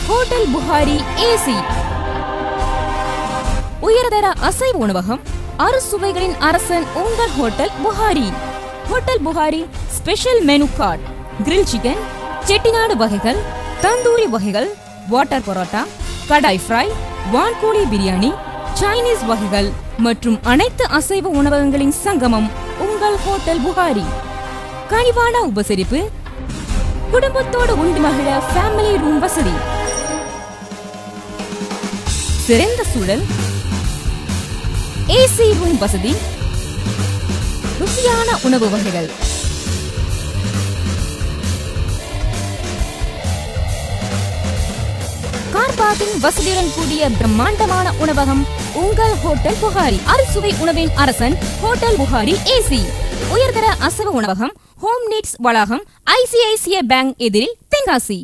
Hotel Bukhari AC. உயர்தர அசைவ உணவகம், அறுசுவைகளின் அரசன் உங்கள் hotel Bukhari. Hotel Bukhari special menu card, grill chicken, Chettinad வகைகள், தந்தூரி வகைகள், வாட்டர் பரோட்டா, கடாய் ஃப்ரை, வான்கோழி பிரியாணி, சைனீஸ் வகைகள் மற்றும் அனைத்து அசைவ உணவகங்களின் சங்கமம் உங்கள் ஹோட்டல் புகாரி. கனிவான உபசரிப்பு, குடும்பத்தோடு உண்டு மகிழ ஃபேமிலி ரூம் வசதி, சிறந்த சூழல், ஏசி ரூம் வசதி, ருசியான உணவு வகைகள். கார் பார்க்கிங் வசதியுடன் கூடிய பிரம்மாண்டமான உணவகம் உங்கள் ஹோட்டல் புகாரி. அறுசுவை உணவின் அரசன் ஹோட்டல் புகாரி ஏசி. உயர்தர அசைவ உணவகம், ஹோம் நீட்ஸ் வளாகம், ICICI பேங்க் எதிரில் தென்காசி.